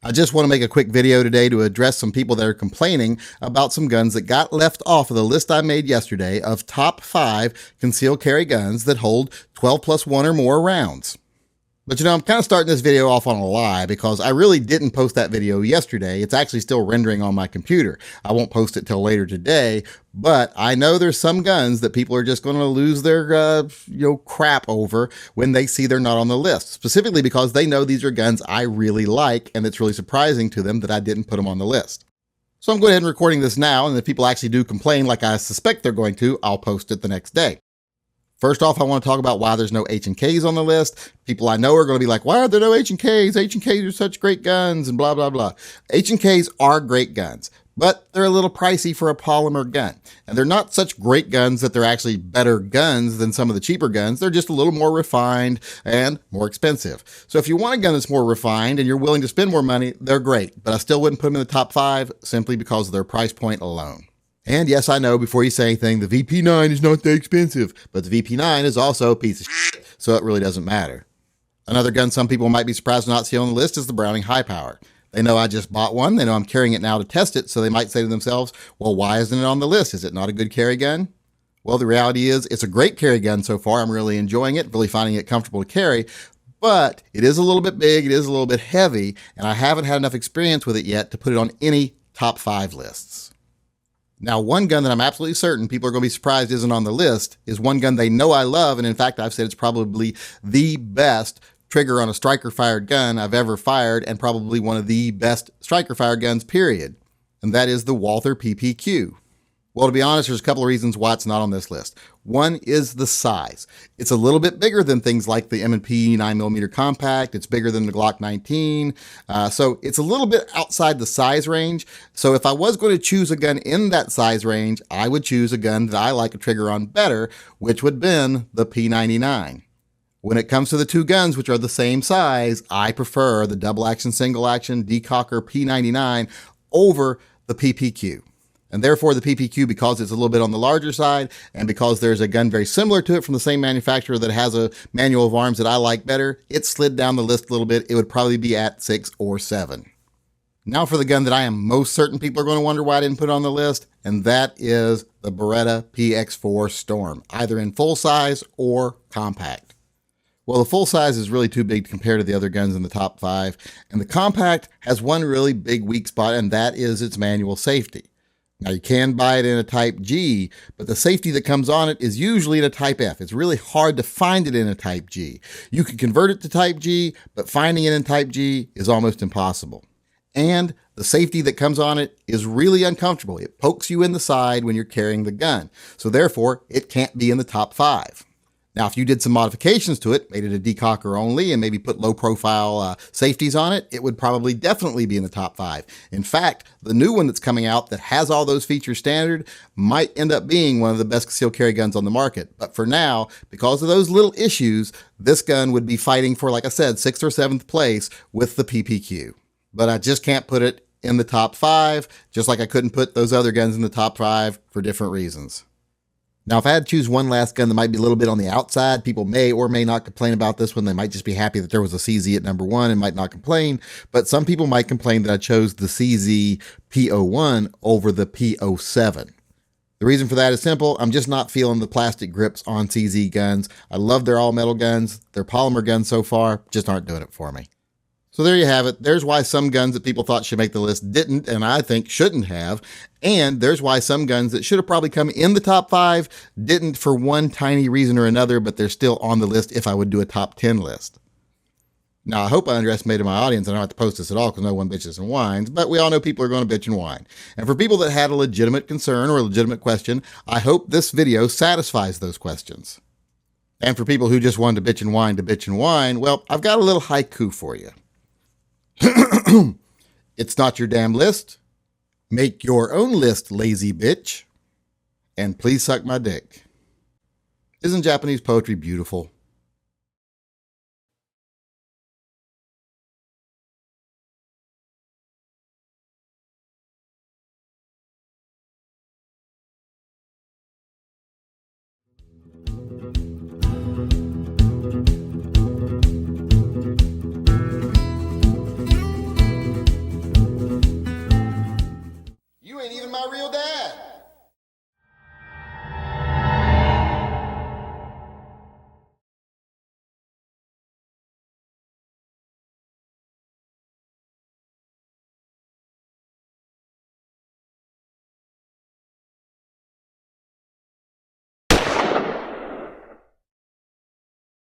I just want to make a quick video today to address some people that are complaining about some guns that got left off of the list I made yesterday of top 5 concealed carry guns that hold 12+1 or more rounds. But I'm kind of starting this video off on a lie because I really didn't post that video yesterday. It's actually still rendering on my computer. I won't post it till later today, but I know there's some guns that people are just going to lose their crap over when they see they're not on the list, specifically because they know these are guns I really like, and it's really surprising to them that I didn't put them on the list. So I'm going ahead and recording this now, and if people actually do complain like I suspect they're going to, I'll post it the next day. First off, I want to talk about why there's no H&Ks on the list. People I know are going to be like, why are there no H&Ks? H&Ks are such great guns and blah, blah, blah. H&Ks are great guns, but they're a little pricey for a polymer gun. And they're not such great guns that they're actually better guns than some of the cheaper guns. They're just a little more refined and more expensive. So if you want a gun that's more refined and you're willing to spend more money, they're great. But I still wouldn't put them in the top 5 simply because of their price point alone. And yes, I know before you say anything, the VP9 is not that expensive, but the VP9 is also a piece of shit, so it really doesn't matter. Another gun some people might be surprised to not see on the list is the Browning High Power. They know I just bought one, they know I'm carrying it now to test it, so they might say to themselves, well, why isn't it on the list? Is it not a good carry gun? Well, the reality is it's a great carry gun so far. I'm really enjoying it, really finding it comfortable to carry, but it is a little bit big, it is a little bit heavy, and I haven't had enough experience with it yet to put it on any top 5 lists. Now, one gun that I'm absolutely certain people are going to be surprised isn't on the list is one gun they know I love, and in fact, I've said it's probably the best trigger on a striker-fired gun I've ever fired, and probably one of the best striker-fired guns, period. And that is the Walther PPQ. Well, to be honest, there's a couple of reasons why it's not on this list. One is the size. It's a little bit bigger than things like the M&P 9mm compact. It's bigger than the Glock 19. So it's a little bit outside the size range. So if I was going to choose a gun in that size range, I would choose a gun that I like a trigger on better, which would have been the P99. When it comes to the two guns, which are the same size, I prefer the double action, single action decocker P99 over the PPQ. And therefore the PPQ, because it's a little bit on the larger side and because there's a gun very similar to it from the same manufacturer that has a manual of arms that I like better, it slid down the list a little bit. It would probably be at 6 or 7. Now for the gun that I am most certain people are going to wonder why I didn't put it on the list, and that is the Beretta PX4 Storm, either in full size or compact. Well, the full size is really too big to compare to the other guns in the top 5, and the compact has one really big weak spot, and that is its manual safety. Now, you can buy it in a Type G, but the safety that comes on it is usually in a Type F. It's really hard to find it in a Type G. You can convert it to Type G, but finding it in Type G is almost impossible. And the safety that comes on it is really uncomfortable. It pokes you in the side when you're carrying the gun. So therefore, it can't be in the top 5. Now, if you did some modifications to it, made it a decocker only, and maybe put low-profile safeties on it, it would probably definitely be in the top 5. In fact, the new one that's coming out that has all those features standard might end up being one of the best concealed carry guns on the market. But for now, because of those little issues, this gun would be fighting for, like I said, 6th or 7th place with the PPQ. But I just can't put it in the top 5, just like I couldn't put those other guns in the top 5 for different reasons. Now, if I had to choose one last gun that might be a little bit on the outside, people may or may not complain about this one. They might just be happy that there was a CZ at number 1 and might not complain. But some people might complain that I chose the CZ P01 over the P07. The reason for that is simple. I'm just not feeling the plastic grips on CZ guns. I love their all-metal guns. Their polymer guns so far just aren't doing it for me. So there you have it. There's why some guns that people thought should make the list didn't, and I think shouldn't have. And there's why some guns that should have probably come in the top 5 didn't for one tiny reason or another, but they're still on the list if I would do a top 10 list. Now, I hope I underestimated my audience. I don't have to post this at all because no one bitches and whines, but we all know people are going to bitch and whine. And for people that had a legitimate concern or a legitimate question, I hope this video satisfies those questions. And for people who just wanted to bitch and whine, well, I've got a little haiku for you. It's not your damn list. Make your own list, lazy bitch. And please suck my dick. Isn't Japanese poetry beautiful? my real dad.